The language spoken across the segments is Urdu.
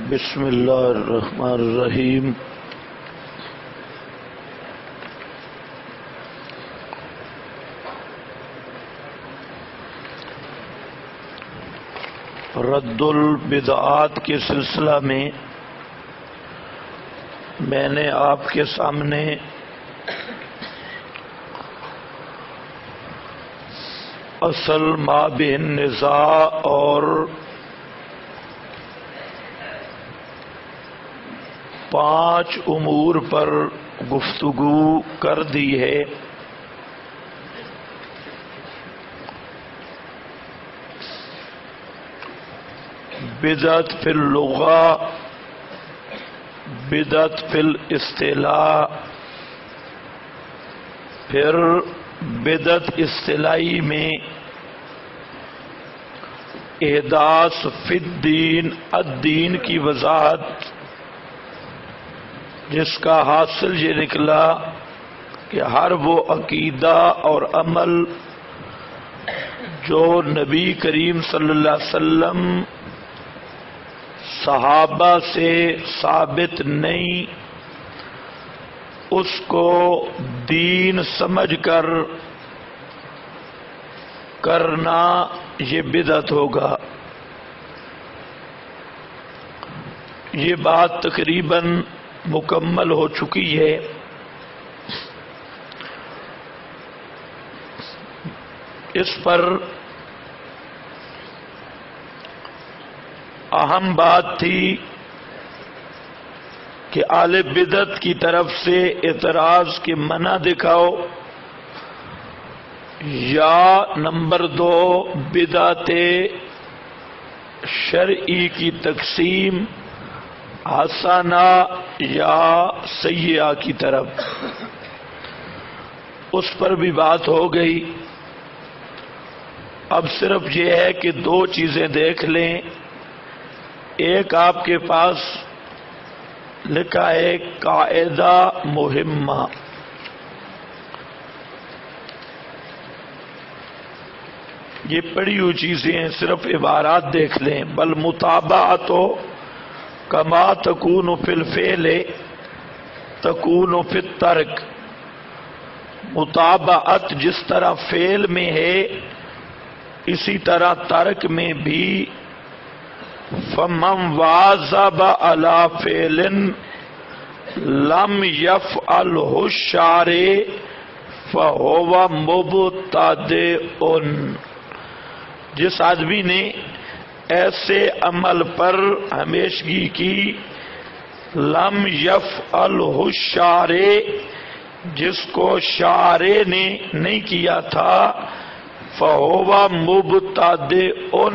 بسم اللہ الرحمن الرحیم۔ رد البدعات کے سلسلہ میں نے آپ کے سامنے اصل مابین نزاع اور 5 امور پر گفتگو کر دی ہے۔ بدعت فی اللغہ، بدعت فی الاصطلاح، پھر بدعت اصطلاحی میں احداث فی الدین، الدین کی وضاحت، جس کا حاصل یہ نکلا کہ ہر وہ عقیدہ اور عمل جو نبی کریم صلی اللہ علیہ وسلم صحابہ سے ثابت نہیں، اس کو دین سمجھ کر کرنا یہ بدعت ہوگا۔ یہ بات تقریباً مکمل ہو چکی ہے۔ اس پر اہم بات تھی کہ اہل بدعت کی طرف سے اعتراض کے منع دکھاؤ، یا نمبر 2 بدعت شرعی کی تقسیم حسنہ یا سیئہ کی طرف، اس پر بھی بات ہو گئی۔ اب صرف یہ ہے کہ 2 چیزیں دیکھ لیں۔ ایک آپ کے پاس لکھا ہے قاعدہ مہمہ، یہ پڑھی ہوئی چیزیں ہیں، صرف عبارات دیکھ لیں۔ بل مطابعت کما تکون فی الفعل تکون فی الترک، مطابعت جس طرح فعل میں ہے اسی طرح ترک میں بھی۔ فمن واظب علی فعل لم یفعلہ الشارع فہو مبتدع، جس آدمی نے ایسے عمل پر ہمیشگی کی لم یفعلہ الشارع، جس کو شارع نے نہیں کیا تھا، فہو مبتدع،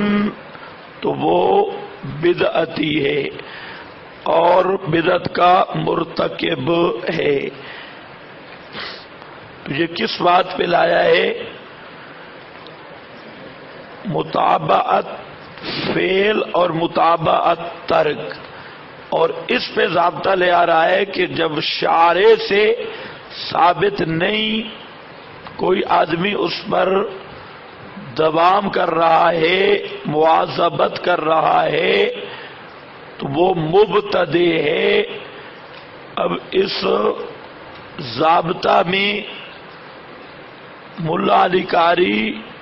تو وہ بدعتی ہے اور بدعت کا مرتکب ہے۔ تو یہ کس بات پہ لایا ہے؟ مطابعت فعل اور مطابعت ترک، اور اس پہ ضابطہ لے آ رہا ہے کہ جب شارع سے ثابت نہیں، کوئی آدمی اس پر دوام کر رہا ہے، مواظبت کر رہا ہے، تو وہ مبتدع ہے۔ اب اس ضابطہ میں ملا علی قاری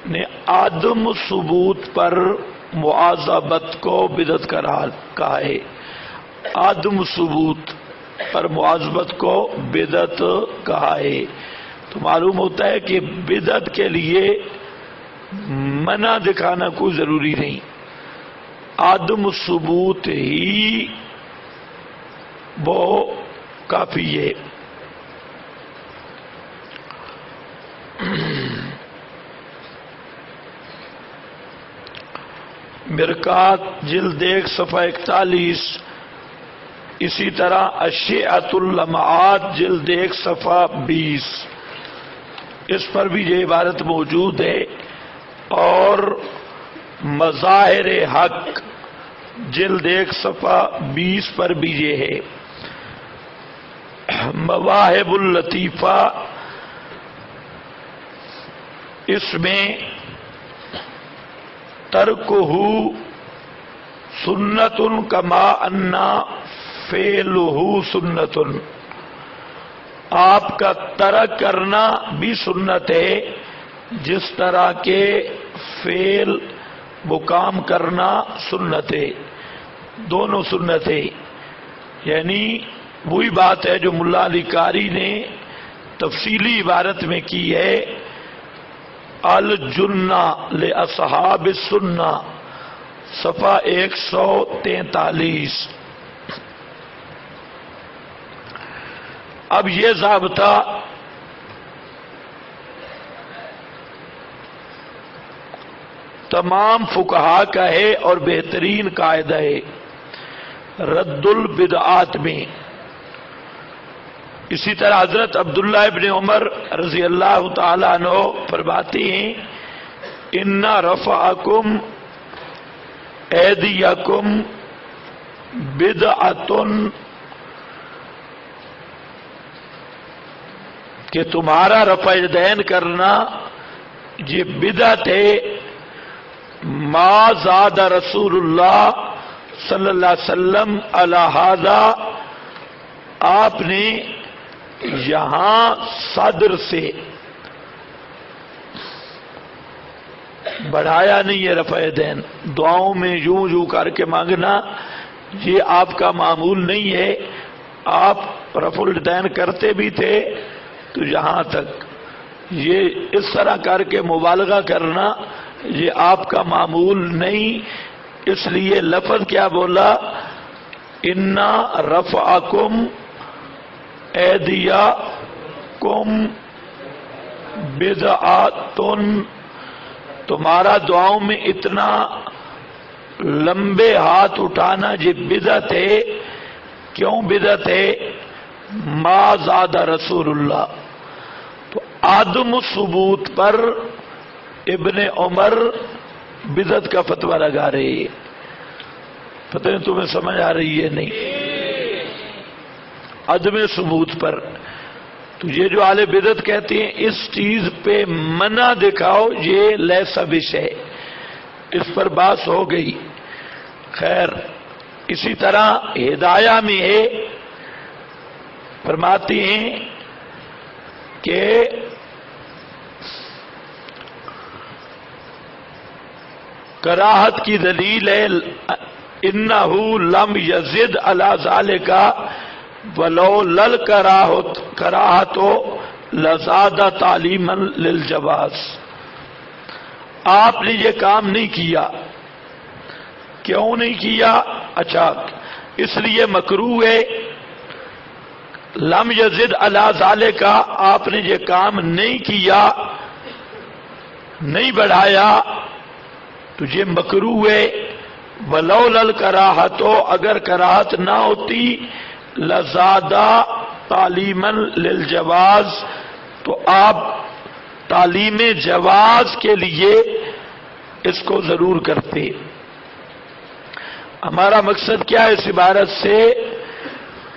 نے عدم ثبوت پر مواظبت کو بدعت قرار کہا ہے۔ عدم ثبوت پر مواظبت کو بدعت کہا ہے۔ تو معلوم ہوتا ہے کہ بدعت کے لیے منع دکھانا کوئی ضروری نہیں، عدم ثبوت ہی وہ کافی ہے۔ مرقات جلد 1 صفحہ 41، اسی طرح اشعۃ اللمعات جلد 1 صفحہ 20، اس پر بھی یہ عبارت موجود ہے۔ اور مظاہر حق جلد 1 صفحہ 20 پر بھی یہ ہے۔ مواہب اللطیفہ اس میں ترکہ سنت کما انا فعلہ سنت، آپ کا ترک کرنا بھی سنت ہے جس طرح کے فعل وہ کام کرنا سنت ہے، دونوں سنت ہے۔ یعنی وہی بات ہے جو ملا علی قاری نے تفصیلی عبارت میں کی ہے، الجنہ لاصحاب السنہ، صفحہ 143۔ اب یہ ضابطہ تمام فقہا کا ہے اور بہترین قاعدہ ہے رد البدعات میں۔ اسی طرح حضرت عبداللہ ابن عمر رضی اللہ تعالی عنہ فرماتے ہیں، ان رفعکم ایدیکم بدعۃ، کہ تمہارا رفع یدین کرنا یہ بدعت ہے، ما زاد رسول اللہ صلی اللہ علیہ وسلم علی ھذا، آپ نے یہاں صدر سے بڑھایا نہیں ہے رفع یدین، دعاؤں میں یوں یوں کر کے مانگنا یہ آپ کا معمول نہیں ہے، آپ رفع الیدین کرتے بھی تھے تو یہاں تک، یہ اس طرح کر کے مبالغہ کرنا یہ آپ کا معمول نہیں، اس لیے لفظ کیا بولا، انا رفعکم ایدیکم بدعۃ، تمہارا دعاؤں میں اتنا لمبے ہاتھ اٹھانا یہ بدعت ہے۔ کیوں بدعت ہے؟ ما زاد رسول اللہ، تو عدم ثبوت پر ابن عمر بدعت کا فتویٰ لگا رہے ہیں۔ پتہ نہیں تمہیں سمجھ آ رہی ہے نہیں؟ عدم ثبوت پر تو یہ جو اہل بدعت کہتے ہیں اس چیز پہ منع دکھاؤ، یہ لیسا بشیء، اس پر بحث ہو گئی۔ خیر، اسی طرح ہدایہ میں ہے، فرماتے ہیں کہ کراہت کی دلیل ہے، انہ لم یزد علی ذالک ولو لل کراہت لزاد تعلیما للجواز، آپ نے یہ کام نہیں کیا، کیوں نہیں کیا؟ اچھا اس لیے مکروہ ہے، لم یزد علی ذالک، آپ نے یہ کام نہیں کیا، نہیں بڑھایا تو یہ مکروہ ہے، ولو لل کراہت، اگر کراہت نہ ہوتی، لزادہ تعلیما للجواز، تو آپ تعلیم جواز کے لیے اس کو ضرور کرتے۔ ہمارا مقصد کیا ہے اس عبارت سے؟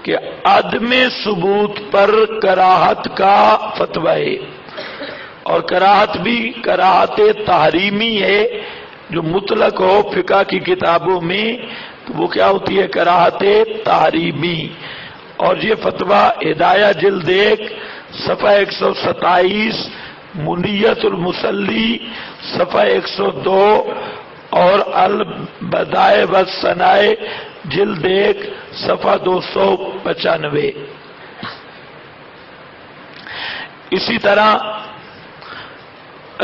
کہ عدم ثبوت پر کراہت کا فتویٰ ہے، اور کراہت بھی کراہت تحریمی ہے جو مطلق ہو فقہ کی کتابوں میں، تو وہ کیا ہوتی ہے؟ کراہت تحریمی۔ اور یہ فتویٰ ہدایہ جلد 1 صفحہ 127، منیت المصلی صفحہ 102، اور البدائع والثنائے جلد 1 صفحہ 295۔ اسی طرح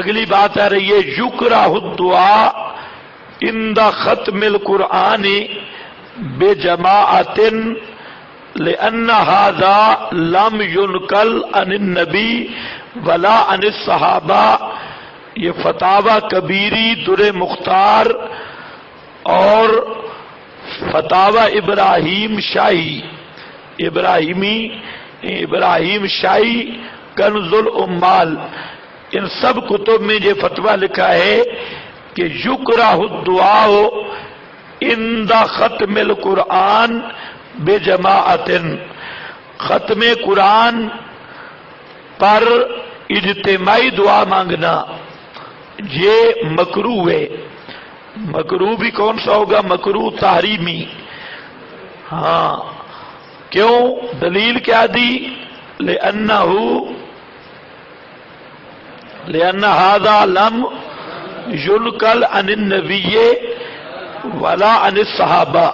اگلی بات آ رہی ہے، یکرہ الدعاء عند ختم القرآن بجماعۃ لأن هذا لم ينقل عن النبی ولا عن الصحابہ، یہ فتاوی کبیری در مختار اور فتاوی ابراہیم شاہی، ابراہیم شاہی کنز الامال، ان سب کتب میں یہ فتویٰ لکھا ہے کہ یکرہ الدعاء عند ختم القرآن بجماعت، ختم قرآن پر اجتماعی دعا مانگنا یہ مکروہ ہے. مکروہ بھی کون سا ہوگا؟ مکروہ تحریمی. ہاں کیوں؟ دلیل کیا دی؟ لأن هذا لم ينقل عن النبی ولا عن الصحابہ.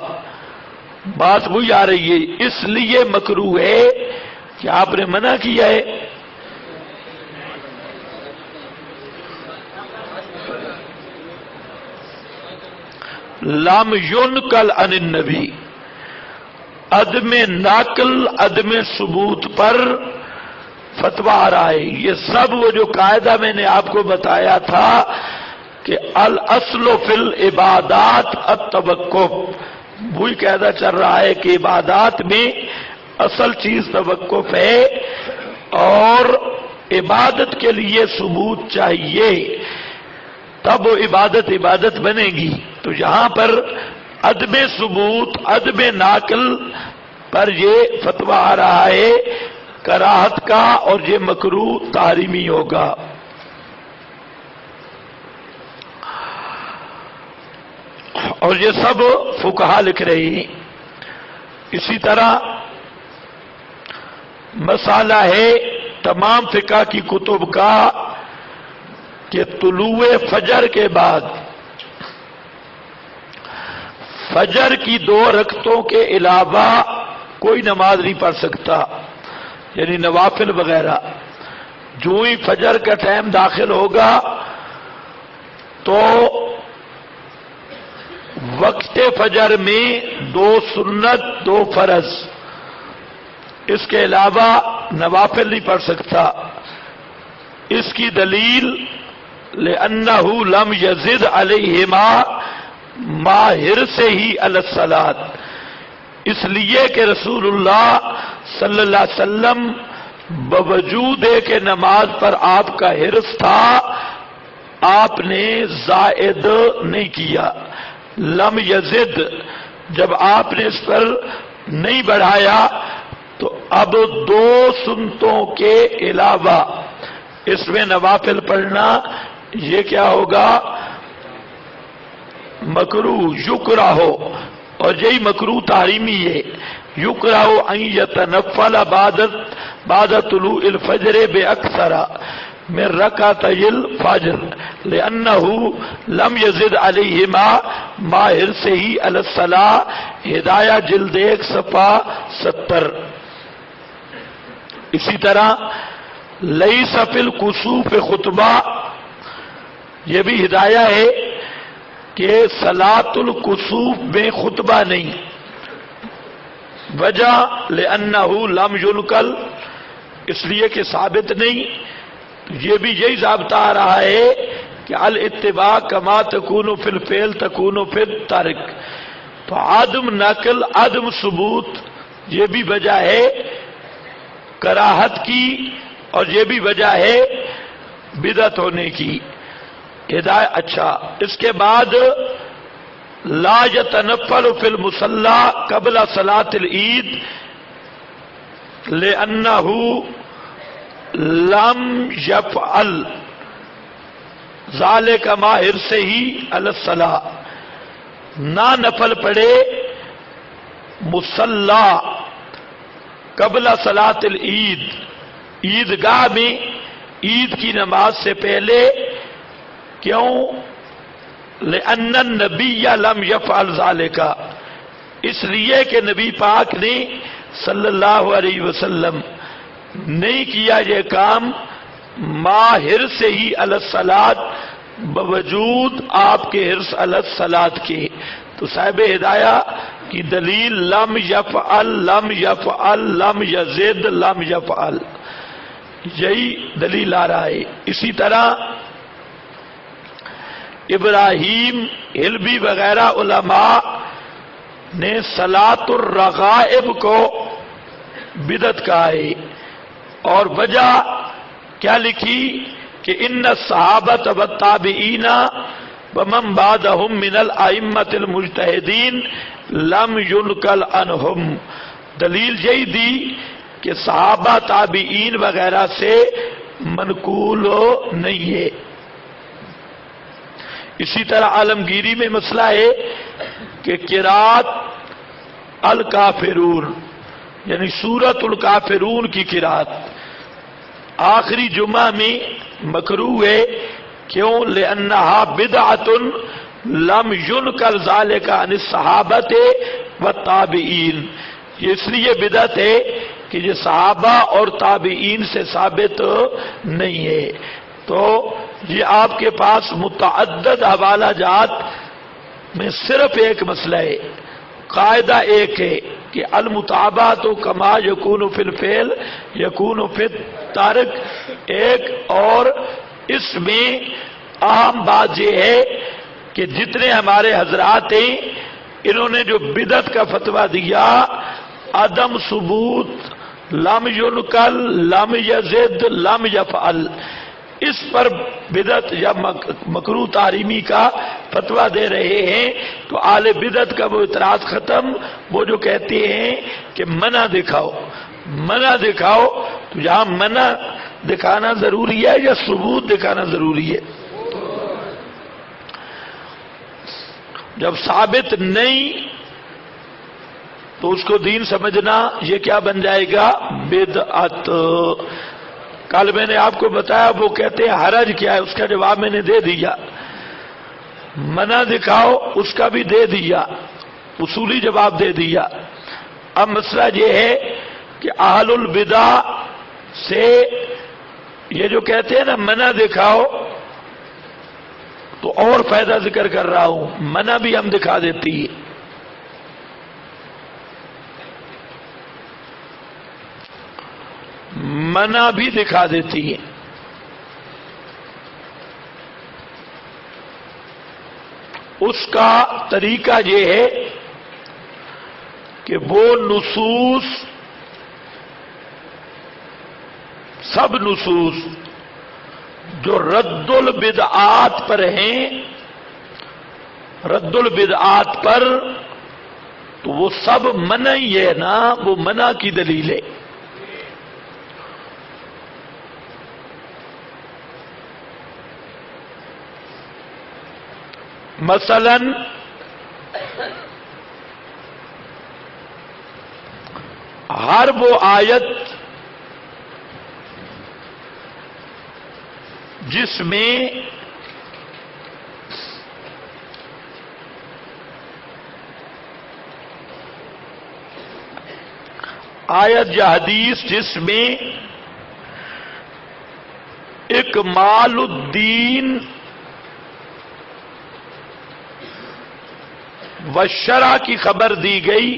بات وہی آ رہی ہے، اس لیے مکروہ ہے کہ آپ نے منع کیا ہے. لم ينقل عن النبی، عدم نقل عدم ثبوت پر فتویٰ آ رہا ہے. یہ سب وہ جو قاعدہ میں نے آپ کو بتایا تھا کہ الاصل فی العبادات التوقف، وہی قاعدہ چل رہا ہے کہ عبادات میں اصل چیز توقف ہے اور عبادت کے لیے ثبوت چاہیے تب وہ عبادت بنے گی. تو یہاں پر عدم ثبوت عدم ناقل پر یہ فتویٰ آ رہا ہے کراہت کا، اور یہ مکروہ تحریمی ہوگا. اور یہ سب فقہا لکھ رہے ہیں. اسی طرح مسئلہ ہے تمام فقہ کی کتب کا کہ طلوع فجر کے بعد فجر کی 2 رکعتوں کے علاوہ کوئی نماز نہیں پڑھ سکتا، یعنی نوافل وغیرہ. جو ہی فجر کا ٹائم داخل ہوگا تو وقت فجر میں 2 سنت 2 فرض، اس کے علاوہ نوافل نہیں پڑھ سکتا. اس کی دلیل لأنه لم يزد علیہما ماہر سے ہی علی الصلاۃ، اس لیے کہ رسول اللہ صلی اللہ علیہ وسلم باوجود کہ نماز پر آپ کا حرص تھا آپ نے زائد نہیں کیا. لم یزد، جب آپ نے اس پر نہیں بڑھایا تو اب 2 سنتوں کے علاوہ اس میں نوافل پڑھنا یہ کیا ہوگا؟ مکروہ یکرہ، اور یہی مکروہ تحریمی ہے. یکرہ ان یتنفل بعد طلوع الفجر باکثر من رکعتي الفجر لأنه لم يزد عليهما ما حرصه على الصلاة. ہدایہ جلد 1 صفحہ 70. اسی طرح لیس فی الکسوف خطبہ، یہ بھی ہدایہ ہے کہ صلاۃ الکسوف میں خطبہ نہیں. وجہ لأنه لم ينقل، اس لیے کہ ثابت نہیں. یہ بھی یہی ضابطہ آ رہا ہے کہ الاتباع کما تکون فی الفعل تکون فی الترک. تو عدم نقل عدم ثبوت یہ بھی وجہ ہے کراہت کی، اور یہ بھی وجہ ہے بدعت ہونے کی. ہدایت. اچھا، اس کے بعد لا یتنفل فی المصلی قبل صلاۃ العید لأنہ لم یفعل ذالک ما حرصہ علی الصلاۃ. نہ نفل پڑھے مصلی قبل صلاۃ العید، عیدگاہ میں عید کی نماز سے پہلے. کیوں؟ لأن النبی لم یفعل ذالک، اس لیے کہ نبی پاک نے صلی اللہ علیہ وسلم نہیں کیا یہ کام ما حرص ہی علی الصلاۃ، باوجود آپ کے حرص علی الصلاۃ کے. تو صاحب ہدایہ کی دلیل لم یفعل لم یفعل لم یزد لم یفعل، یہی دلیل آ رہا ہے. اسی طرح ابراہیم حلبی وغیرہ علماء نے صلاۃ الرغائب کو بدعت کہا ہے، اور وجہ کیا لکھی کہ ان الصحابۃ والتابعین ومن بعدهم من الائمۃ المجتہدین لم ينقل عنہم. دلیل یہی دی کہ صحابہ تابعین وغیرہ سے منقول نہیں ہے. اسی طرح عالمگیری میں مسئلہ ہے کہ قرات الکافرون یعنی سورۃ الکافرون کی قرات آخری جمعہ میں مکروہ ہے، کیوں؟ لأنہا بدعۃ لم ينقل ذلك عن الصحابۃ والتابعین، یہ اس لیے بدعت ہے کہ یہ صحابہ اور تابعین سے ثابت نہیں ہے۔ تو یہ آپ کے پاس متعدد حوالہ جات میں صرف ایک مسئلہ ہے، قاعدہ ایک ہے کہ المتابعۃ کما یکون فی الفعل یکون فی الترک ایک، اور اس میں اہم بات یہ ہے کہ جتنے ہمارے حضرات ہیں انہوں نے جو بدعت کا فتویٰ دیا، عدم ثبوت، لم ينقل، لم یزد، لم یفعل، اس پر بدعت یا مکروہ تحریمی کا فتویٰ دے رہے ہیں، تو اہل بدعت کا وہ اعتراض ختم۔ وہ جو کہتے ہیں کہ منع دکھاؤ، منع دکھاؤ، تو یہاں منع دکھانا ضروری ہے یا ثبوت دکھانا ضروری ہے؟ جب ثابت نہیں تو اس کو دین سمجھنا یہ کیا بن جائے گا؟ بدعت۔ کل میں نے آپ کو بتایا، وہ کہتے ہیں حرج کیا ہے، اس کا جواب میں نے دے دیا۔ منع دکھاؤ، اس کا بھی دے دیا، اصولی جواب دے دیا۔ اب مسئلہ یہ ہے کہ اہل البدع سے یہ جو کہتے ہیں نا منع دکھاؤ، تو اور فائدہ ذکر کر رہا ہوں، منع بھی ہم دکھا دیتی ہے۔ منع بھی دکھا دیتی ہے۔ اس کا طریقہ یہ ہے کہ وہ نصوص، سب نصوص جو رد البدعات پر ہیں، رد البدعات پر، تو وہ سب منع ہی ہے نا، وہ منع کی دلیل ہے۔ مثلا ہر وہ آیت جس میں آیت یا حدیث جس میں اکمال الدین والشرع کی خبر دی گئی،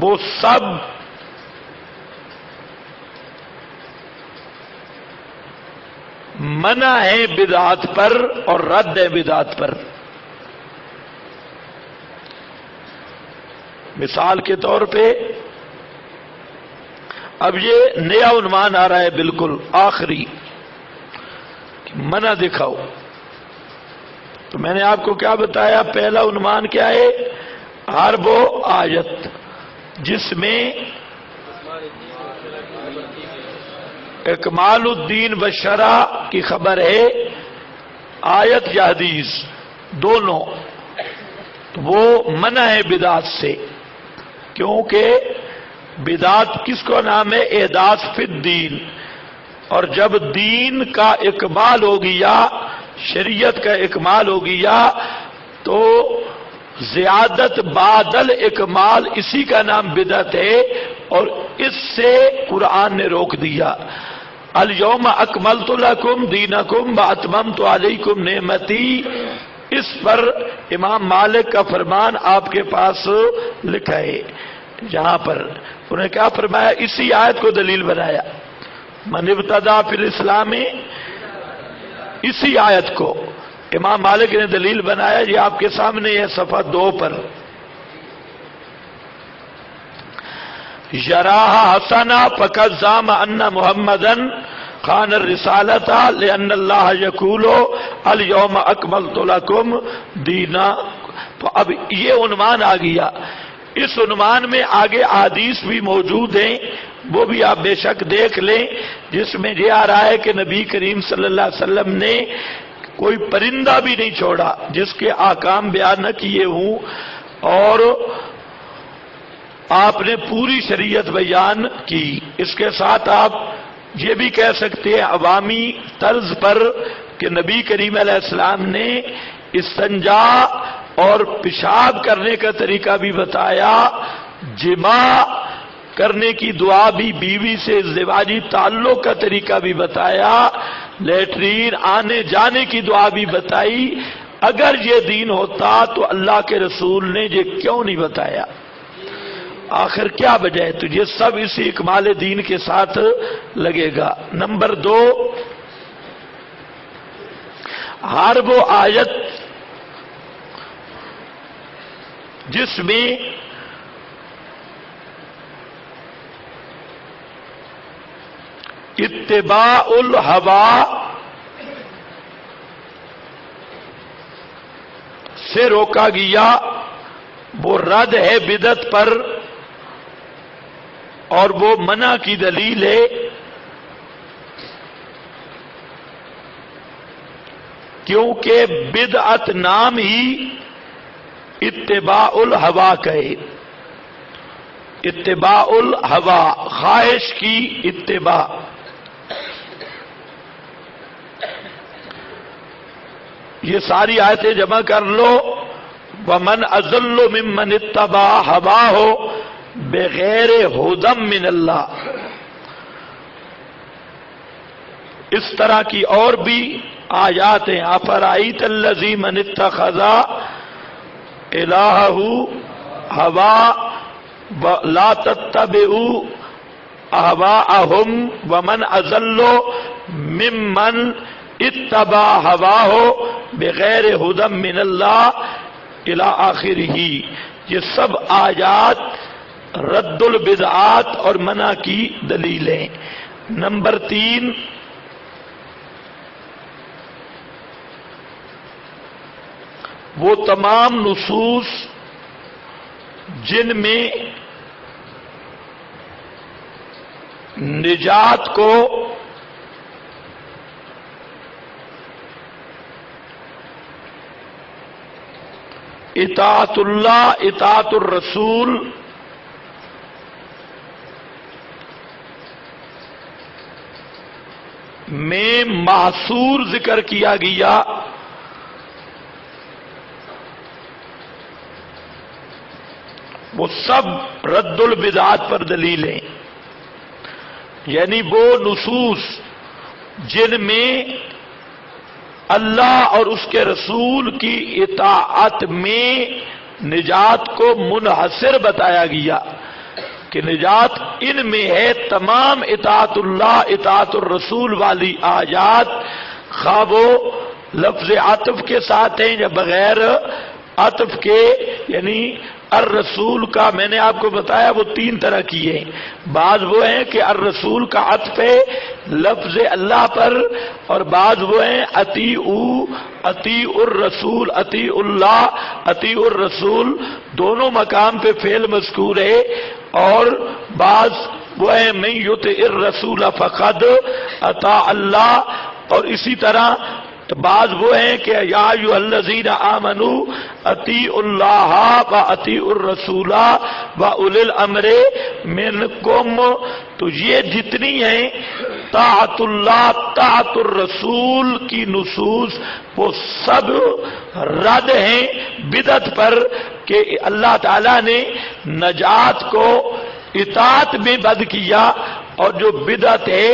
وہ سب منع ہے بدعات پر اور رد ہے بدعات پر۔ مثال کے طور پہ اب یہ نیا عنوان آ رہا ہے بالکل آخری، منع دکھاؤ۔ تو میں نے آپ کو کیا بتایا؟ پہلا عنوان کیا ہے؟ ہر وہ آیت جس میں اکمال الدین والشرع کی خبر ہے، آیت یا حدیث دونوں، تو وہ منع ہے بدعات سے، کیونکہ بدعات کس کو نام ہے؟ احداث فی الدین، اور جب دین کا اکمال ہو گیا، شریعت کا اکمال ہو گیا، تو زیادت بعد الاکمال اسی کا نام بدعت ہے، اور اس سے قرآن نے روک دیا۔ الیوم اکملت لکم دینکم واتممت علیکم نعمتی، اس پر امام مالک کا فرمان آپ کے پاس لکھا ہے۔ یہاں پر انہوں نے کیا فرمایا؟ اسی آیت کو دلیل بنایا، من ابتدع فی الاسلام، اسی آیت کو امام مالک نے دلیل بنایا۔ یہ آپ کے سامنے ہے صفحہ 2 پر۔ یراہا حسنا فقد زعم ان محمدا خان الرسالۃ لان اللہ یقول الیوم اکملت لکم دینا۔ تو اب یہ عنوان آ گیا، اس عنوان میں آگے احادیث بھی موجود ہیں، وہ بھی آپ بے شک دیکھ لیں، جس میں یہ آ رہا ہے کہ نبی کریم صلی اللہ علیہ وسلم نے کوئی پرندہ بھی نہیں چھوڑا جس کے احکام بیان نہ کیے ہوں، اور آپ نے پوری شریعت بیان کی۔ اس کے ساتھ آپ یہ بھی کہہ سکتے ہیں عوامی طرز پر کہ نبی کریم علیہ السلام نے استنجا اور پیشاب کرنے کا طریقہ بھی بتایا، جماع کرنے کی دعا بھی، بیوی سے ازدواجی تعلق کا طریقہ بھی بتایا، لیٹرین آنے جانے کی دعا بھی بتائی۔ اگر یہ دین ہوتا تو اللہ کے رسول نے یہ کیوں نہیں بتایا؟ آخر کیا وجہ ہے؟ تو یہ سب اسی اکمال دین کے ساتھ لگے گا۔ نمبر 2، ہر وہ آیت جس میں اتباع الہوا سے روکا گیا، وہ رد ہے بدعت پر، اور وہ منع کی دلیل ہے کیونکہ بدعت نام ہی اتباع الہوا کا ہے۔ اتباع الہوا، خواہش کی اتباع۔ یہ ساری آیتیں جمع کر لو۔ وَمَنْ أَضَلُّ مِمَّنِ اتَّبَعَ هَوَاهُ بغیر ہدی من اللہ۔ اس طرح کی اور بھی آیات ہیں۔ أَفَرَأَيْتَ الَّذِي مَنِ اتَّخَذَ إِلَٰهَهُ هَوَاهُ لَا تَتَّبِعُوا أَهْوَاءَهُمْ وَمَنْ أَضَلُّ مِمَّنْ اتبع هواه بغیر ہدی من اللہ الی آخرہ۔ یہ سب آیات رد البدعات اور منع کی دلیلیں۔ نمبر 3، وہ تمام نصوص جن میں نجات کو اطاعت اللہ، اطاعت الرسول میں محصور ذکر کیا گیا، وہ سب رد البدعات پر دلیلیں۔ یعنی وہ نصوص جن میں اللہ اور اس کے رسول کی اطاعت میں نجات کو منحصر بتایا گیا کہ نجات ان میں ہے۔ تمام اطاعت اللہ، اطاعت الرسول والی آیات، خواہ وہ لفظ عطف کے ساتھ ہیں یا بغیر عطف کے، یعنی الرسول کا میں نے آپ کو بتایا وہ 3 طرح کی ہیں۔ بعض وہ ہیں کہ الرسول کا عطف ہے لفظ اللہ پر، اور بعض وہ ہیں اطیعوا الرسول، اطیع اللہ، اطیع الرسول، دونوں مقام پہ فعل مذکور ہے۔ اور بعض وہ ہیں من یطع الرسول فقد اطاع اللہ، اور اسی طرح بعض وہ ہیں کہ یا ایھا الذین آمنوا اطیعوا اللہ واطیعوا الرسول واولی الامر منکم۔ تو یہ جتنی ہیں طاعت اللہ، طاعت الرسول کی نصوص، وہ سب رد ہیں بدعت پر کہ اللہ تعالی نے نجات کو اطاعت میں بد کیا، اور جو بدعت ہے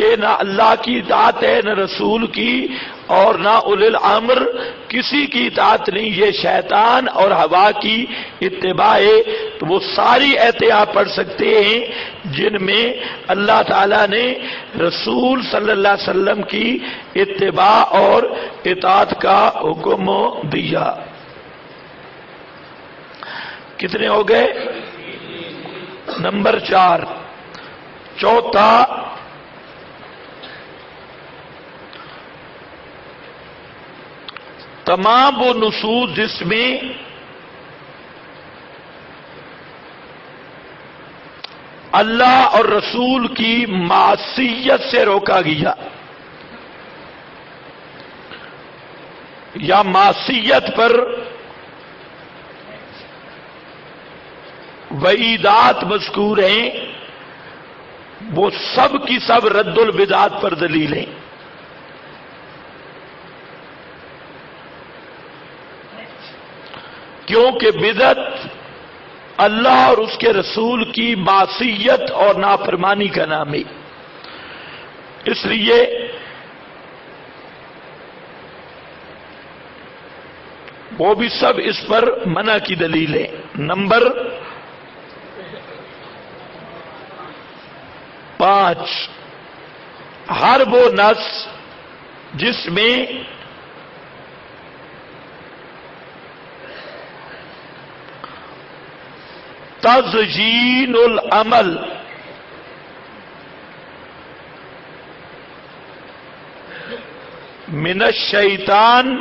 یہ نہ اللہ کی اطاعت ہے نہ رسول کی اور نہ اولی الامر، کسی کی اطاعت نہیں، یہ شیطان اور ہوا کی اتباع ہے۔ تو وہ ساری ایتیں آپ پڑھ سکتے ہیں جن میں اللہ تعالیٰ نے رسول صلی اللہ علیہ وسلم کی اتباع اور اطاعت کا حکم دیا۔ کتنے ہو گئے؟ نمبر 4، چوتھا، تمام وہ نصوص جس میں اللہ اور رسول کی معصیت سے روکا گیا یا معصیت پر وعیدات مذکور ہیں، وہ سب کی سب رد البدعات پر دلیل ہیں۔ کیونکہ بدعت اللہ اور اس کے رسول کی معصیت اور نافرمانی کا نام ہے، اس لیے وہ بھی سب اس پر منع کی دلیل ہے۔ نمبر 5، ہر وہ نص جس میں تزیین العمل من الشیطان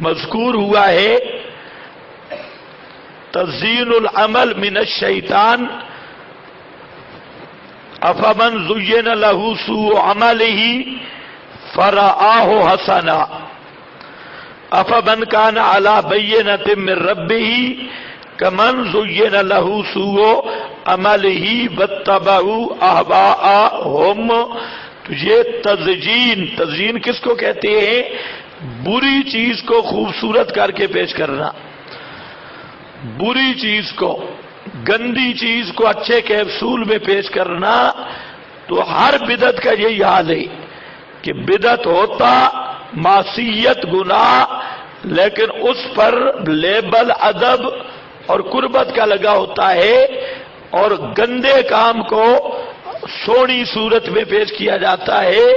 مذکور ہوا ہے، تزیین العمل من الشیطان، افمن زین له سوء عمله فرآہ حسنا افمن کان علی بینۃ من ربہ کمن زین له سوء عمله واتبعوا اہواءہم۔ تو یہ تزیین کس کو کہتے ہیں؟ بری چیز کو خوبصورت کر کے پیش کرنا، بری چیز کو، گندی چیز کو اچھے کیپسول میں پیش کرنا۔ تو ہر بدعت کا یہی حال ہے کہ بدعت ہوتا معصیت گناہ، لیکن اس پر لیبل ادب اور قربت کا لگا ہوتا ہے، اور گندے کام کو سونی صورت میں پیش کیا جاتا ہے۔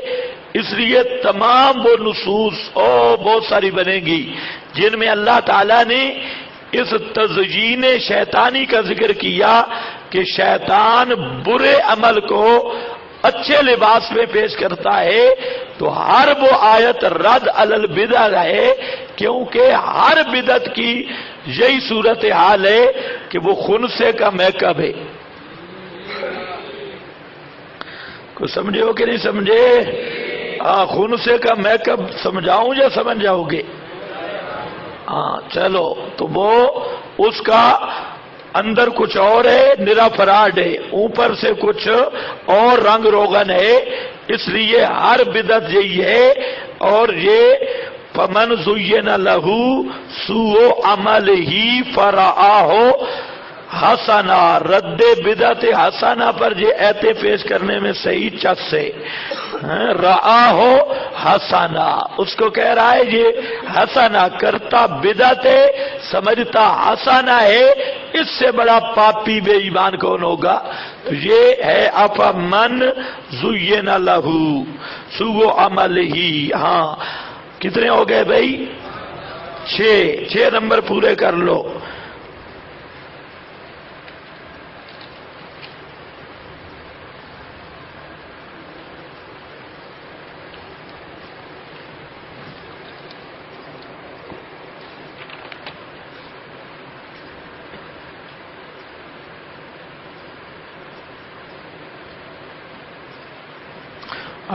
اس لیے تمام وہ نصوص بہت ساری بنیں گی جن میں اللہ تعالیٰ نے اس تزیین شیطانی کا ذکر کیا کہ شیطان برے عمل کو اچھے لباس میں پیش کرتا ہے، تو ہر وہ آیت رد علی البدع ہے، کیونکہ ہر بدعت کی یہی صورت حال ہے کہ وہ خنثی کا میک اپ ہے۔ کوئی سمجھے ہو کہ نہیں سمجھے؟ خنثی کا میک اپ سمجھاؤں یا سمجھ جاؤ گے؟ چلو، تو وہ اس کا اندر کچھ اور ہے، نرا فراڈ ہے، اوپر سے کچھ اور رنگ روغن ہے۔ اس لیے ہر بدعت یہی ہے، اور یہ فمن زین لہ سوء عملہ فرآہ حسنا، رد بدعت حسنا پر یہ ایتے پیش کرنے میں صحیح چس سے رآہ حسنا، اس کو کہہ رہا ہے یہ حسنا، کرتا بدعت ہے سمجھتا حسنا ہے، اس سے بڑا پاپی بے ایمان کون ہوگا؟ تو یہ ہے افمن زین لہ سوء عملہ۔ ہاں کتنے ہو گئے بھائی؟ 6 نمبر پورے کر لو۔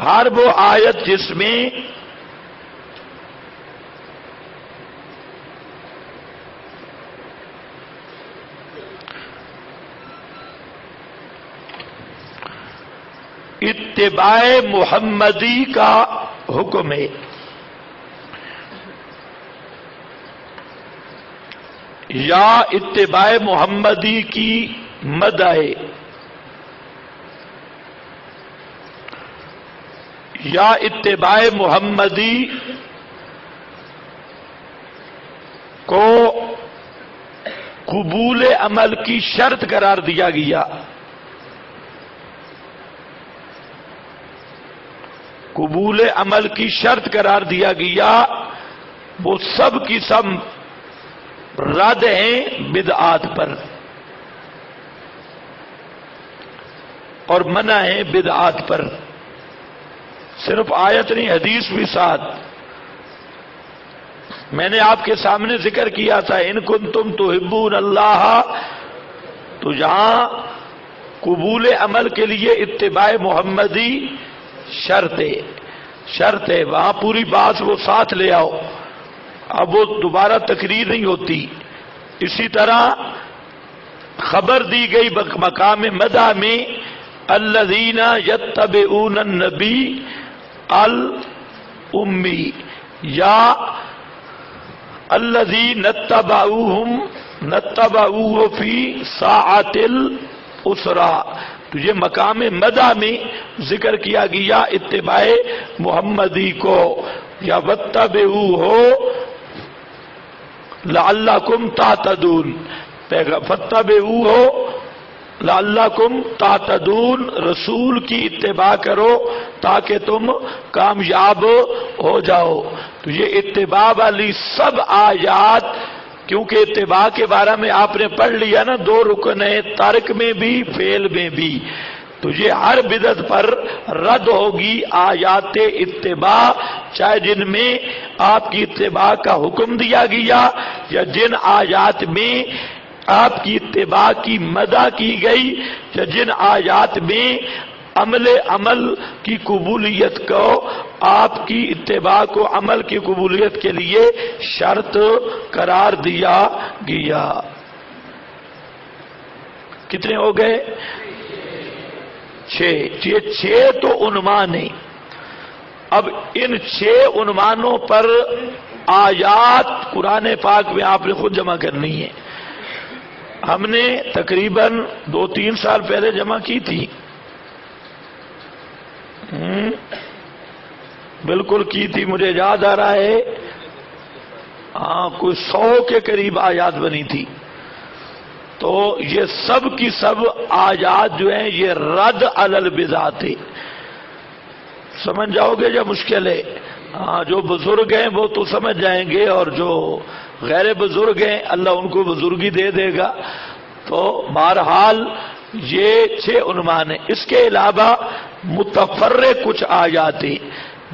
ہر وہ آیت جس میں اتباع محمدی کا حکم ہے، یا اتباع محمدی کی مدح ہے، یا اتباع محمدی کو قبول عمل کی شرط قرار دیا گیا۔ قبول عمل کی شرط قرار دیا گیا، وہ سب کی سب رد ہیں بدعات پر، اور منع ہے بدعات پر۔ صرف آیت نہیں، حدیث بھی ساتھ۔ میں نے آپ کے سامنے ذکر کیا تھا ان کنتم تحبون اللہ، تو جہاں قبول عمل کے لیے اتباع محمدی شرط ہے وہاں پوری بات وہ ساتھ لے آؤ، اب وہ دوبارہ تقریر نہیں ہوتی۔ اسی طرح خبر دی گئی مقام مدح میں الذین یتبعون النبی الامی یا الذین نتبعوہ فی ساعۃ العسرہ، تو یہ مقام مدح میں ذکر کیا گیا اتباع محمدی کو، یا واتبعوہ لعلکم تہتدون، فاتبعوہ لعلکم تہتدون، رسول کی اتباع کرو تاکہ تم کامیاب ہو جاؤ۔ تو یہ اتباع والی سب آیات، کیونکہ اتباع کے بارے میں آپ نے پڑھ لیا نا، 2 رکن ہیں، ترک میں بھی فعل میں بھی، تو یہ ہر بدعت پر رد ہوگی آیات اتباع، چاہے جن میں آپ کی اتباع کا حکم دیا گیا یا جن آیات میں آپ کی اتباع کی مدح کی گئی یا جن آیات میں عمل کی قبولیت کو، آپ کی اتباع کو عمل کی قبولیت کے لیے شرط قرار دیا گیا۔ کتنے ہو گئے؟ 6۔ یہ 6 تو عنوان ہیں۔ اب ان 6 عنوانوں پر آیات قرآن پاک میں آپ نے خود جمع کرنی ہے۔ ہم نے تقریباً 2-3 سال پہلے جمع کی تھی، بالکل کی تھی، مجھے یاد آ رہا ہے، ہاں کوئی 100 کے قریب آیات بنی تھی۔ تو یہ سب کی سب آیات جو ہیں یہ رد علی البدعات ہے۔ سمجھ جاؤ گے یا مشکل ہے؟ ہاں، جو بزرگ ہیں وہ تو سمجھ جائیں گے، اور جو غیر بزرگ ہیں اللہ ان کو بزرگی دے دے گا۔ تو بہرحال یہ 6 عنوان ہیں۔ اس کے علاوہ متفرق کچھ آیات ہیں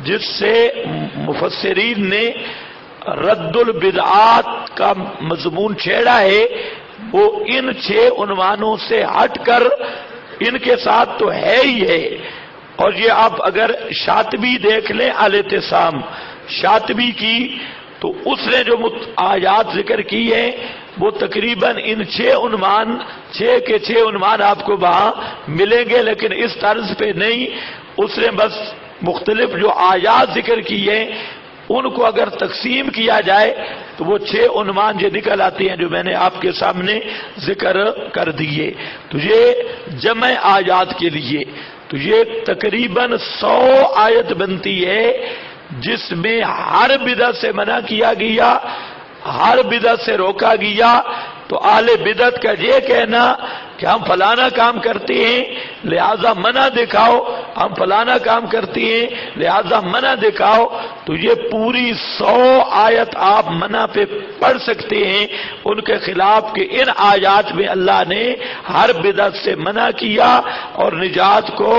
جس سے مفسرین نے رد البدعات کا مضمون چھیڑا ہے، وہ ان 6 عنوانوں سے ہٹ کر ان کے ساتھ تو ہے ہی ہے۔ اور یہ آپ اگر شاطبی دیکھ لیں الاعتصام شاطبی کی، تو اس نے جو آیات ذکر کی ہیں وہ تقریباً ان 6 عنوان 6 کے 6 عنوان آپ کو وہاں ملیں گے، لیکن اس طرز پہ نہیں۔ اس نے بس مختلف جو آیات ذکر کی ہیں ان کو اگر تقسیم کیا جائے تو وہ 6 عنوان جو نکل آتی ہیں جو میں نے آپ کے سامنے ذکر کر دیے۔ تو یہ جمع آیات کے لیے تو یہ تقریباً 100 آیت بنتی ہے، جس میں ہر بدعت سے منع کیا گیا، ہر بدعت سے روکا گیا۔ تو اہل بدعت کا یہ کہنا کہ ہم فلانا کام کرتے ہیں لہذا منع دکھاؤ، ہم فلانا کام کرتے ہیں لہذا منع دکھاؤ، تو یہ پوری 100 آیت آپ منع پہ پڑھ سکتے ہیں ان کے خلاف کہ ان آیات میں اللہ نے ہر بدعت سے منع کیا اور نجات کو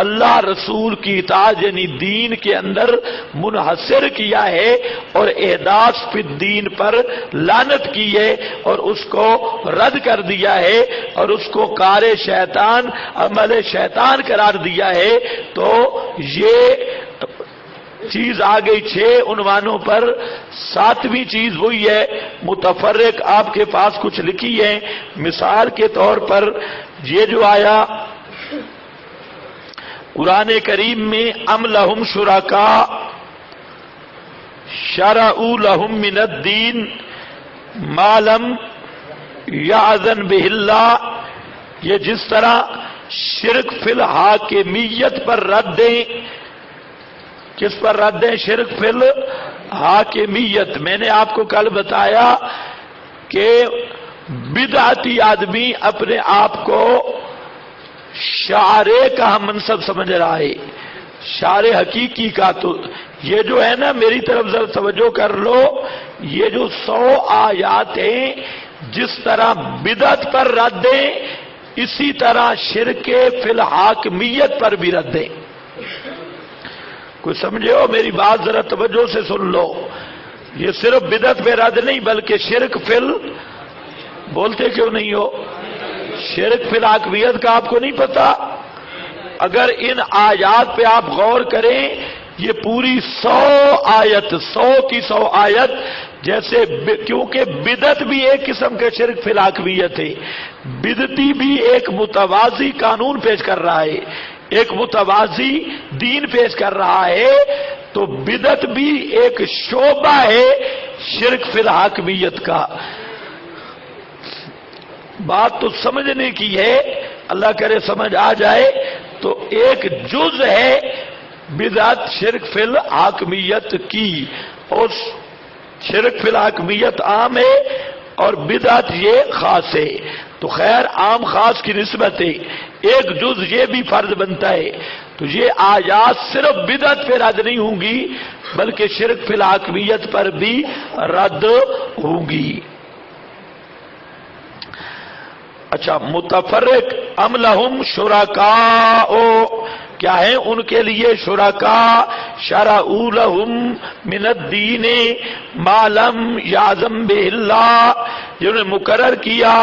اللہ رسول کی اطاعت یعنی دین کے اندر منحصر کیا ہے، اور احداث فی الدین پر لعنت کی ہے اور اس کو رد کر دیا ہے اور اس کو کار شیطان عمل شیطان قرار دیا ہے۔ تو یہ چیز آ گئی 6 عنوانوں پر۔ 7ویں چیز وہی ہے متفرق، آپ کے پاس کچھ لکھی ہے، مثال کے طور پر یہ جو آیا قرآن کریم میں ام لہم شرکاء شرعوا لہم من الدین ما لم یأذن بہ اللہ، یہ جس طرح شرک فی الحاکمیت پر رد دیں۔ کس پر رد دیں؟ شرک فی الحاکمیت۔ میں نے آپ کو کل بتایا کہ بدعتی آدمی اپنے آپ کو شاعر کا ہم منصب سمجھ رہا ہے، شاعر حقیقی کا۔ تو یہ جو ہے نا، میری طرف ذرا توجہ کر لو، یہ جو 100 آیات ہیں جس طرح بدعت پر رد دیں اسی طرح شرک فی الحاکمیت پر بھی رد دیں۔ کوئی سمجھے ہو میری بات؟ ذرا توجہ سے سن لو۔ یہ صرف بدعت پہ رد نہیں بلکہ شرک فل، بولتے کیوں نہیں ہو؟ شرک فی الحاکمیت کا آپ کو نہیں پتا؟ اگر ان آیات پہ آپ غور کریں، یہ پوری 100 آیت، 100 کی 100 آیت، جیسے کیونکہ بدعت بھی ایک قسم کے شرک فی الحاکمیت ہے، بدعتی بھی ایک متوازی قانون پیش کر رہا ہے، ایک متوازی دین پیش کر رہا ہے، تو بدعت بھی ایک شعبہ ہے شرک فی الحاکمیت کا۔ بات تو سمجھنے کی ہے، اللہ کرے سمجھ آ جائے، تو ایک جز ہے بدعت شرک فی الحاکمیت کی، اور شرک فی الحاکمیت عام ہے اور بدعت یہ خاص ہے۔ تو خیر عام خاص کی نسبت ہے، ایک جز یہ بھی فرض بنتا ہے، تو یہ آیات صرف بدعت پہ رد نہیں ہوں گی بلکہ شرک فی الحاکمیت پر بھی رد ہوں گی۔ اچھا، متفرق ام لہم شرکاء، کیا ہیں ان کے لیے شرکاء شرعوا لہم من الدین ما لم یعظم بہ اللہ، جنہوں نے مقرر کیا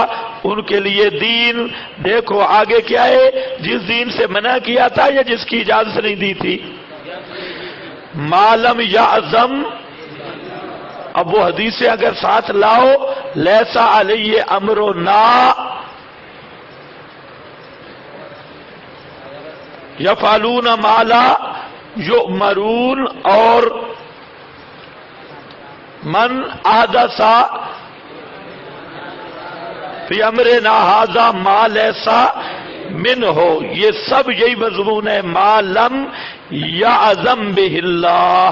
ان کے لیے دین، دیکھو آگے کیا ہے، جس دین سے منع کیا تھا یا جس کی اجازت نہیں دی تھی؟ ما لم یعظم، اب وہ حدیثیں اگر ساتھ لاؤ، لیسا علیہ امرنا، یفعلون ما لا یؤمرون، اور من احدث فی امرنا ھذا ما لیس منہ، یہ سب یہی مضمون ہے، ما لم یعظم بہ اللہ۔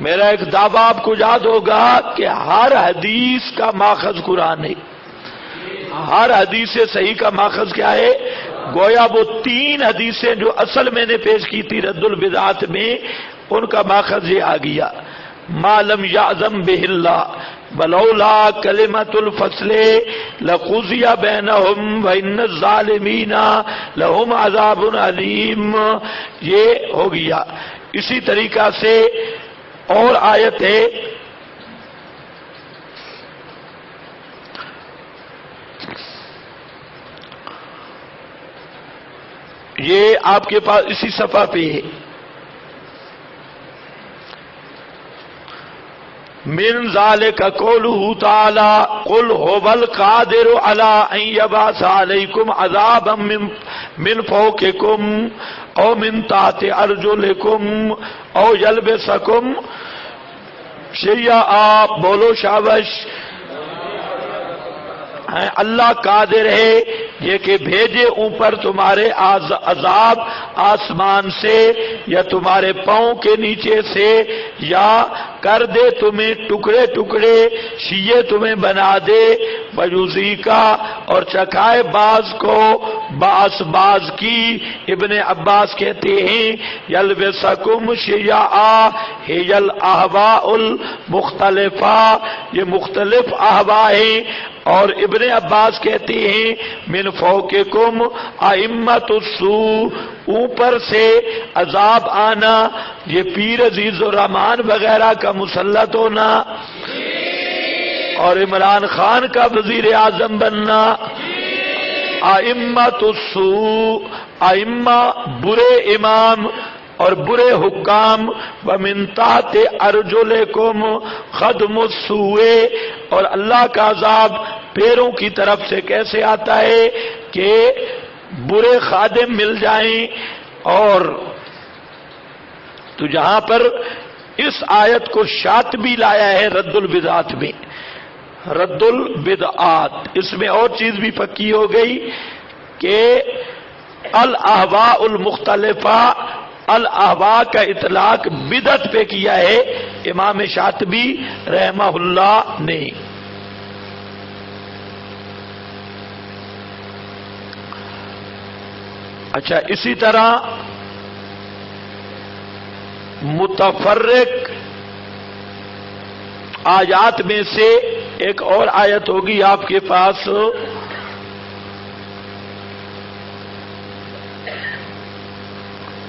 میرا ایک دعویٰ آپ کو یاد ہوگا کہ ہر حدیث کا ماخذ قرآن ہے، ہر حدیث صحیح کا ماخذ کیا ہے؟ گویا وہ 3 حدیثیں جو اصل میں نے پیش کی تھی رد البدعات میں، ان کا ماخذ یہ آ گیا، ما لم یعظم بہ اللہ ولولا کلمۃ الفصل لقضی بینہم وان الظالمین لہم عذاب علیم، یہ ہو گیا۔ اسی طریقہ سے اور آیت ہے، یہ آپ کے پاس اسی صفحہ پہ ہے، من ذالک قولہ تعالی قل ھو القادر علی ان یبعث علیکم عذابا من فوقکم او من تحت ارجلکم او یلبسکم شیعا، بولو شابش، اللہ قادر ہے یہ کہ بھیجے اوپر تمہارے عذاب آسمان سے یا تمہارے پاؤں کے نیچے سے، یا کر دے تمہیں ٹکڑے ٹکڑے، شیعے تمہیں بنا دے، ویوزی کا، اور چکھائے باز کو باس باز کی۔ ابن عباس کہتے ہیں یلبسکم شیعا ہی الاہواء المختلفہ، یہ مختلف اہواء ہیں، اور ابن عباس کہتے ہیں من فوقکم ائمۃ السوء، اوپر سے عذاب آنا، یہ پیر عزیز الرحمان وغیرہ کا مسلط ہونا، اور عمران خان کا وزیر اعظم بننا، ائمۃ السوء، ائمہ برے امام اور برے حکام، ومن تحت ارجلکم خدم السوء، اور اللہ کا عذاب پیروں کی طرف سے کیسے آتا ہے کہ برے خادم مل جائیں۔ اور تو جہاں پر اس آیت کو شاطبی لایا ہے رد البدعات میں، رد البدعات، اس میں اور چیز بھی پکی ہو گئی کہ الاہواء المختلفہ، الاہواء کا اطلاق بدعت پہ کیا ہے امام شاطبی رحمہ اللہ نے۔ اچھا، اسی طرح متفرق آیات میں سے ایک اور آیت ہوگی آپ کے پاس،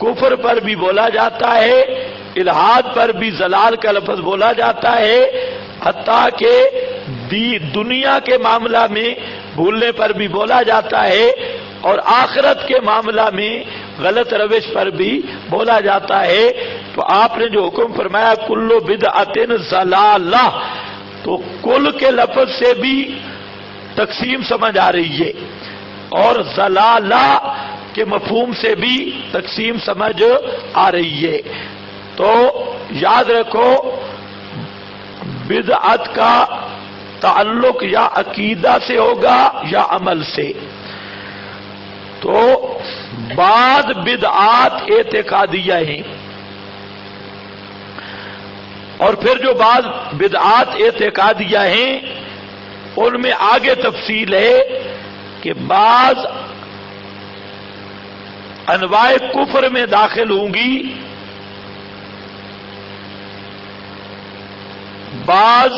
کفر پر بھی بولا جاتا ہے، الحاد پر بھی زلال کا لفظ بولا جاتا ہے، حتیٰ کہ دنیا کے معاملہ میں بھولنے پر بھی بولا جاتا ہے، اور آخرت کے معاملہ میں غلط روش پر بھی بولا جاتا ہے۔ تو آپ نے جو حکم فرمایا کلو بدعت ضلالہ، تو کل کے لفظ سے بھی تقسیم سمجھ آ رہی ہے، اور ضلالہ کے مفہوم سے بھی تقسیم سمجھ آ رہی ہے۔ تو یاد رکھو بدعت کا تعلق یا عقیدہ سے ہوگا یا عمل سے۔ تو بعض بدعات اعتقادیہ ہیں، اور پھر جو بعض بدعات اعتقادیہ ہیں ان میں آگے تفصیل ہے کہ بعض انواع کفر میں داخل ہوں گی، بعض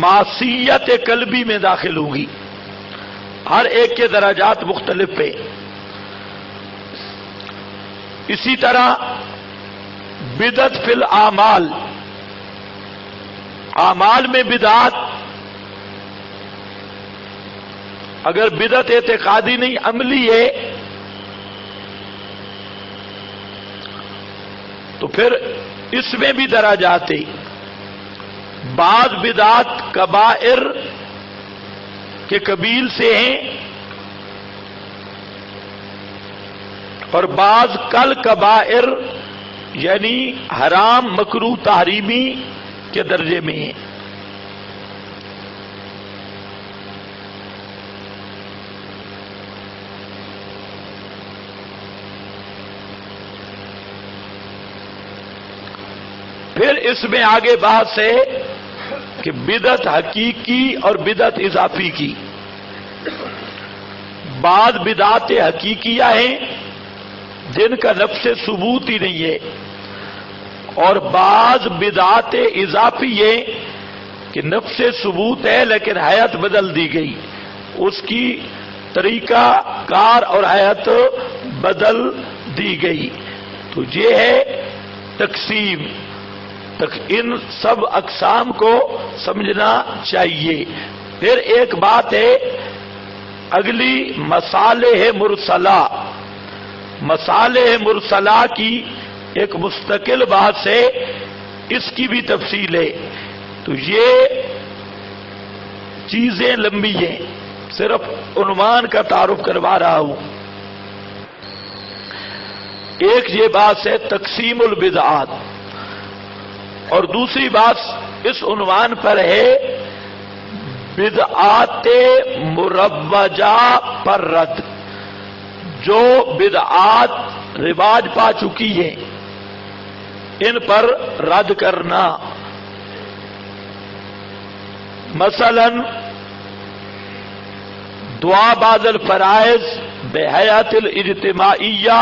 معصیت قلبی میں داخل ہوں گی، ہر ایک کے درجات مختلف ہیں۔ اسی طرح بدعت فی الاعمال، اعمال میں بدعت، اگر بدعت اعتقادی نہیں عملی ہے تو پھر اس میں بھی درجات ہیں۔ بعض بدعت کبائر کے قبیل سے ہیں، اور بعض کل کبائر یعنی حرام مکروہ تحریمی کے درجے میں ہیں۔ پھر اس میں آگے بحث ہے کہ بدعت حقیقی اور بدعت اضافی کی۔ بعض بدعات حقیقیہ ہیں جن کا نفس ثبوت ہی نہیں ہے، اور بعض بدعات اضافی ہیں کہ نفس ثبوت ہے لیکن حیات بدل دی گئی، اس کی طریقہ کار اور حیات بدل دی گئی۔ تو یہ ہے تقسیم۔ ان سب اقسام کو سمجھنا چاہیے۔ پھر ایک بات ہے اگلی مصالح مرسلہ، مصالح مرسلہ کی ایک مستقل بات ہے، اس کی بھی تفصیل ہے۔ تو یہ چیزیں لمبی ہیں، صرف عنوان کا تعارف کروا رہا ہوں۔ ایک یہ بات ہے تقسیم البدعات، اور دوسری بات اس عنوان پر ہے بدعات مروجہ پر رد، جو بدعات رواج پا چکی ہیں ان پر رد کرنا۔ مثلا دعا بعد الفرائض بحیات الاجتماعیہ،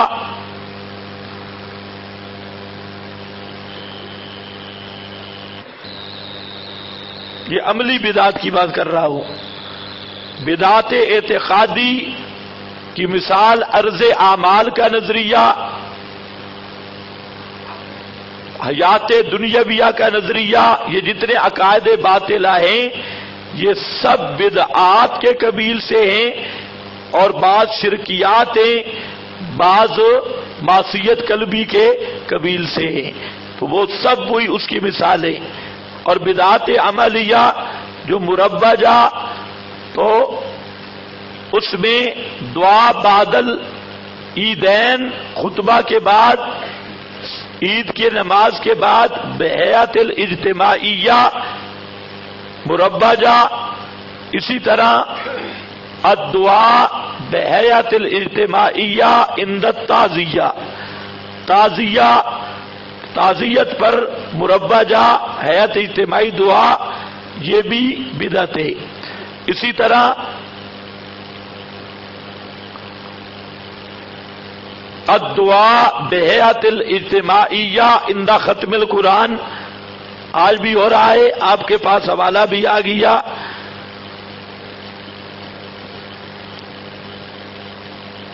یہ عملی بدعات کی بات کر رہا ہوں۔ بدعات اعتقادی کی مثال عرض اعمال کا نظریہ، حیات دنیاویہ کا نظریہ، یہ جتنے عقائد باطلہ ہیں یہ سب بدعات کے قبیل سے ہیں، اور بعض شرکیات ہیں، بعض معصیت قلبی کے قبیل سے ہیں۔ تو وہ سب وہی اس کی مثال ہے۔ اور بدعات عملیہ جو مروجہ، تو اس میں دعا بعد العیدین، خطبہ کے بعد، عید کی نماز کے بعد بحیات الاجتماعیہ مروجہ، اسی طرح الدعاء بحیات الاجتماعیہ عند التعزیہ، تعزیت پر مروجہ حیات اجتماعی دعا، یہ بھی بدعت ہے۔ اسی طرح الدعاء بحیات الاجتماعیہ عند ختم القرآن، آج بھی ہو رہا ہے، آپ کے پاس حوالہ بھی آ گیا۔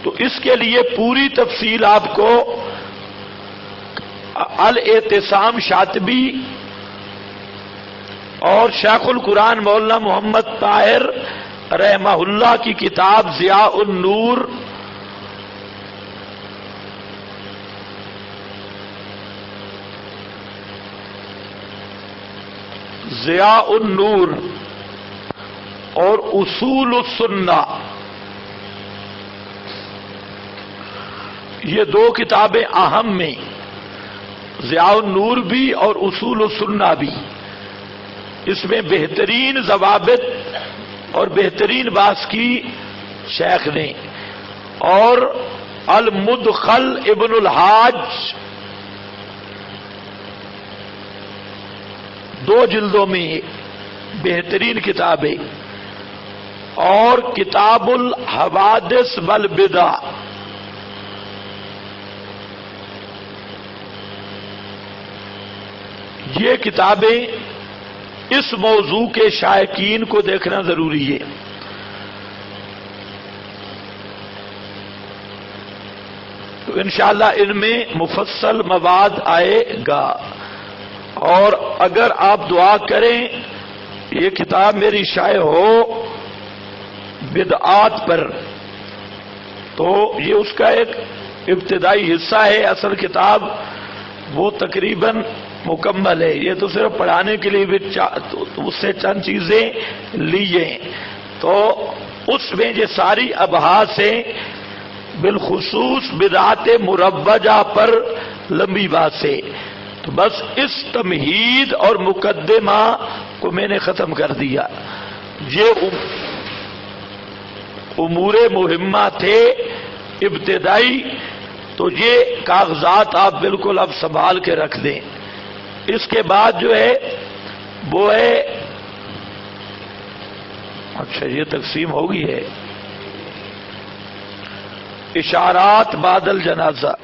تو اس کے لیے پوری تفصیل آپ کو الاعتصام شاطبی اور شیخ القرآن مولانا محمد طاہر رحمہ اللہ کی کتاب ضیاء النور ضیاء النور اور اصول السنہ، یہ دو کتابیں اہم میں، ضیاء النور بھی اور اصول السنہ بھی، اس میں بہترین ضوابط اور بہترین بحث کی شیخ نے، اور المدخل ابن الحاج 2 جلدوں میں بہترین کتابیں، اور کتاب الحوادث والبدع یہ کتابیں اس موضوع کے شائقین کو دیکھنا ضروری ہے۔ تو انشاءاللہ ان میں مفصل مواد آئے گا، اور اگر آپ دعا کریں یہ کتاب میری شائع ہو بدعات پر، تو یہ اس کا ایک ابتدائی حصہ ہے، اصل کتاب وہ تقریباً مکمل ہے، یہ تو صرف پڑھانے کے لیے بھی اس سے چند چیزیں لیے، تو اس میں یہ ساری ابحاث ہیں، بالخصوص بدعات مروجہ پر لمبی بات سے، تو بس اس تمہید اور مقدمہ کو میں نے ختم کر دیا۔ یہ امور مہمہ تھے ابتدائی، تو یہ کاغذات آپ بالکل اب سنبھال کے رکھ دیں۔ اس کے بعد جو ہے وہ ہے، اچھا یہ تقسیم ہوگی ہے، اشارات بعد الجنازہ۔